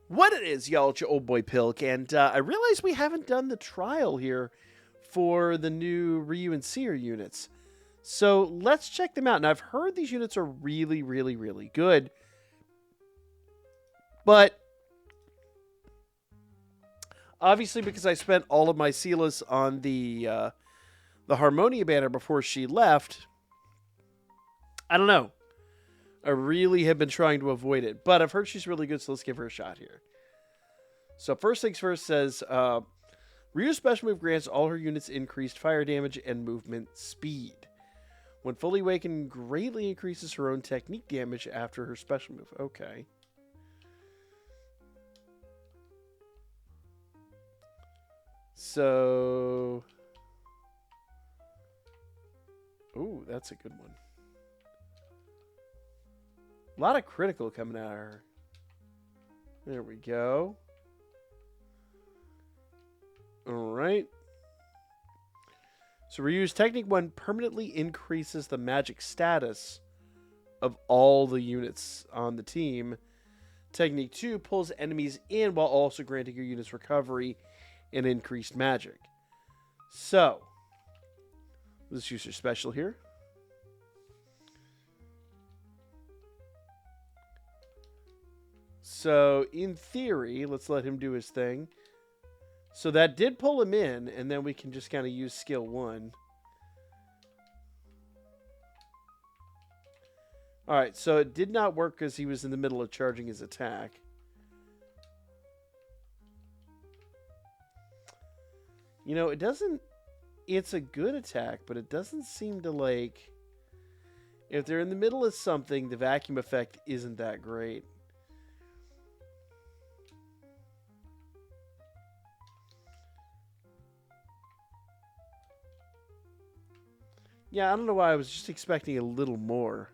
What it is, y'all, it's your old boy Pilk, and I realize we haven't done the trial here for the new Ryu and Syr units. So let's check them out. And I've heard these units are really, really, really good. But obviously, because I spent all of my Silas on the Harmonia banner before she left, I don't know. I really have been trying to avoid it. But I've heard she's really good, so let's give her a shot here. So first things first says, Ryu's special move grants all her units increased fire damage and movement speed. When fully awakened, greatly increases her own technique damage after her special move. Okay. So... Ooh, that's a good one. A lot of critical coming out of her. There we go. Alright. So Ryu's Technique 1 permanently increases the magic status of all the units on the team. Technique 2 pulls enemies in while also granting your units recovery and increased magic. So, let's use your special here. So, in theory, let's let him do his thing. So that did pull him in, and then we can just kind of use skill 1. Alright, so it did not work because he was in the middle of charging his attack. You know, it doesn't... It's a good attack, but it doesn't seem to, like... If they're in the middle of something, the vacuum effect isn't that great. Yeah, I don't know why. I was just expecting a little more.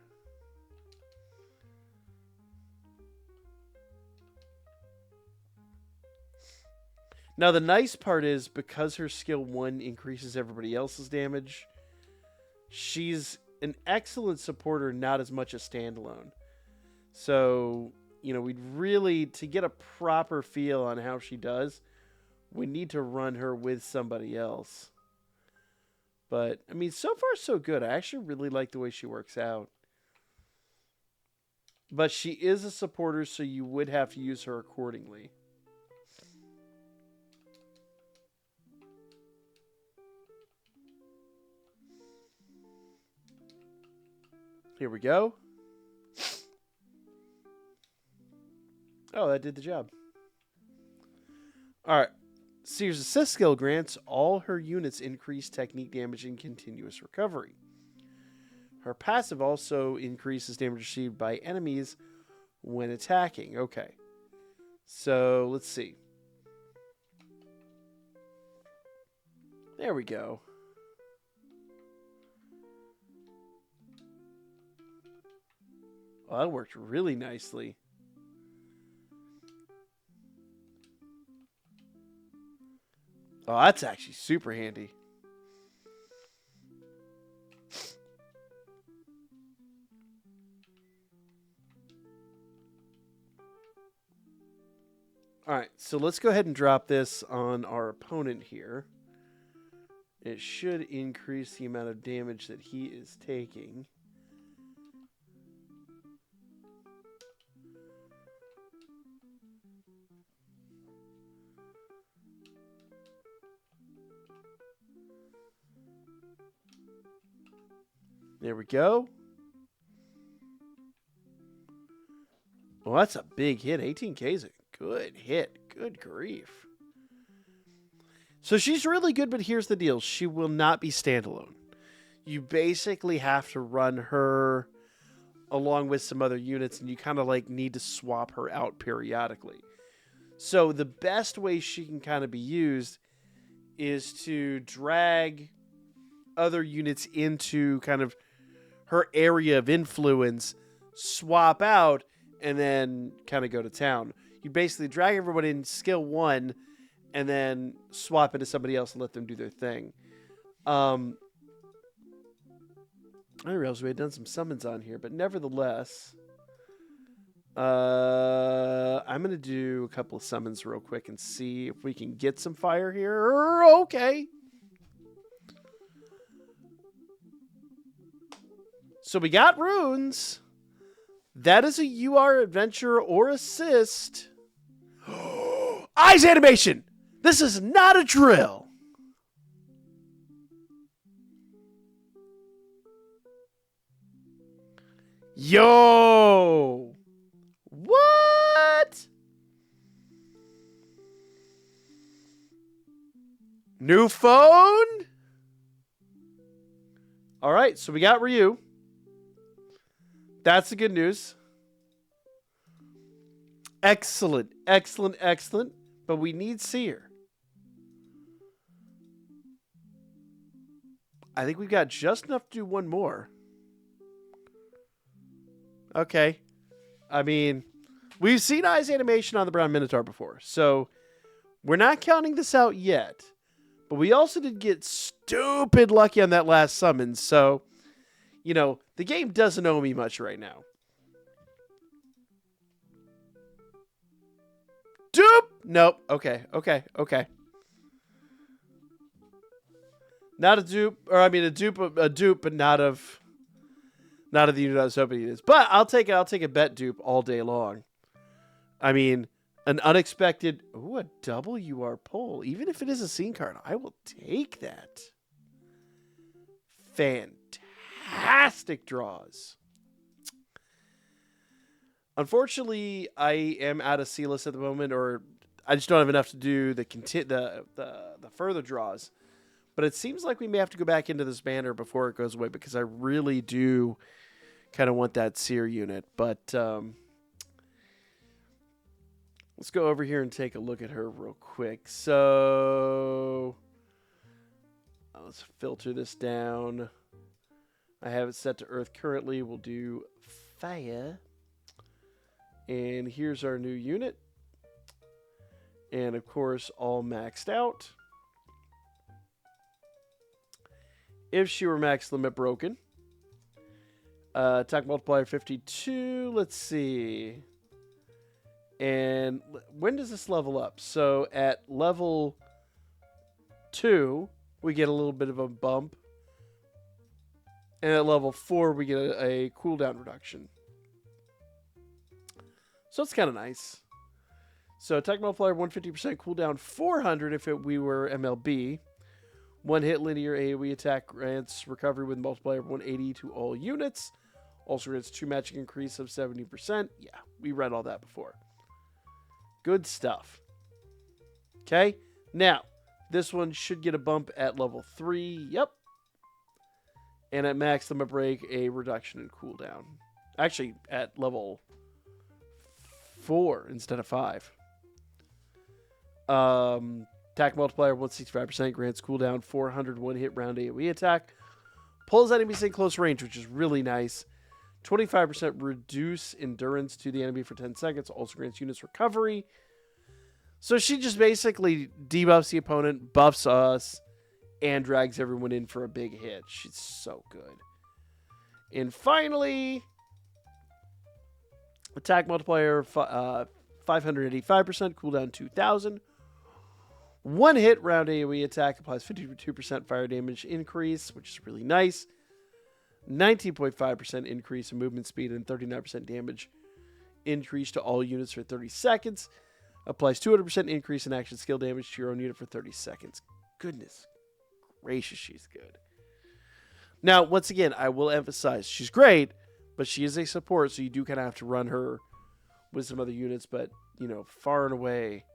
Now, the nice part is, because her skill 1 increases everybody else's damage, she's an excellent supporter, not as much a standalone. So, you know, we'd really, to get a proper feel on how she does, we need to run her with somebody else. But, I mean, so far so good. I actually really like the way she works out. But she is a supporter, so you would have to use her accordingly. Here we go. Oh, that did the job. Alright. Syr's assist skill grants all her units increased technique damage and continuous recovery. Her passive also increases damage received by enemies when attacking. Okay. So, let's see. There we go. Oh, that worked really nicely. Oh, that's actually super handy. Alright, so let's go ahead and drop this on our opponent here. It should increase the amount of damage that he is taking. There we go. Well, that's a big hit. 18k is a good hit. Good grief. So she's really good, but here's the deal. She will not be standalone. You basically have to run her along with some other units, and you kind of like need to swap her out periodically. So the best way she can kind of be used is to drag other units into kind of her area of influence, swap out, and then kind of go to town. You basically drag everyone in skill 1 and then swap into somebody else and let them do their thing. I didn't realize we had done some summons on here, but nevertheless, I'm going to do a couple of summons real quick and see if we can get some fire here. Okay. So we got runes. That is a UR adventure or assist. Eyes animation. This is not a drill. Yo. What? New phone? All right, so we got Ryu. That's the good news. Excellent, excellent, excellent. But we need Syr. I think we've got just enough to do one more. Okay. I mean, we've seen Eyes animation on the Brown Minotaur before, so we're not counting this out yet. But we also did get stupid lucky on that last summon, so, you know, the game doesn't owe me much right now. Dupe! Nope. Okay, okay, okay. Not a dupe, or I mean a dupe, but not of the unit I was hoping it is. But I'll take a bet dupe all day long. I mean, an unexpected, a double UR pull. Even if it is a scene card, I will take that. Fantastic draws. Unfortunately, I am out of C-list at the moment, or I just don't have enough to do the further draws. But it seems like we may have to go back into this banner before it goes away, because I really do kind of want that Syr unit. But let's go over here and take a look at her real quick. So let's filter this down. I have it set to Earth currently. We'll do Fire. And here's our new unit. And of course, all maxed out. If she were max limit broken. Attack multiplier 52. Let's see. And when does this level up? So at level 2, we get a little bit of a bump. And at level 4, we get a cooldown reduction. So it's kind of nice. So attack multiplier 150%, cooldown 400 if we were MLB. One hit linear AoE attack grants recovery with multiplier of 180 to all units. Also grants 2 magic increase of 70%. Yeah, we read all that before. Good stuff. Okay, now this one should get a bump at level 3. Yep. And at max limit break, a reduction in cooldown. Actually, at level 4 instead of 5. Attack multiplier 165% grants cooldown 400 one-hit round AoE attack. Pulls enemies in close range, which is really nice. 25% reduce endurance to the enemy for 10 seconds. Also grants units recovery. So she just basically debuffs the opponent, buffs us, and drags everyone in for a big hit. She's so good. And finally, attack multiplier 585%, cooldown 2000. One hit round AoE attack applies 52% fire damage increase, which is really nice. 19.5% increase in movement speed and 39% damage increase to all units for 30 seconds. Applies 200% increase in action skill damage to your own unit for 30 seconds. Goodness gracious, she's good. Now, once again, I will emphasize, she's great, but she is a support, so you do kind of have to run her with some other units, but, you know, far and away,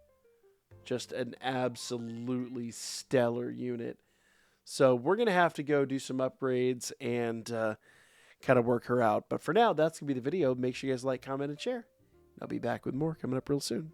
just an absolutely stellar unit. So we're going to have to go do some upgrades and kind of work her out. But for now, that's going to be the video. Make sure you guys like, comment, and share. I'll be back with more coming up real soon.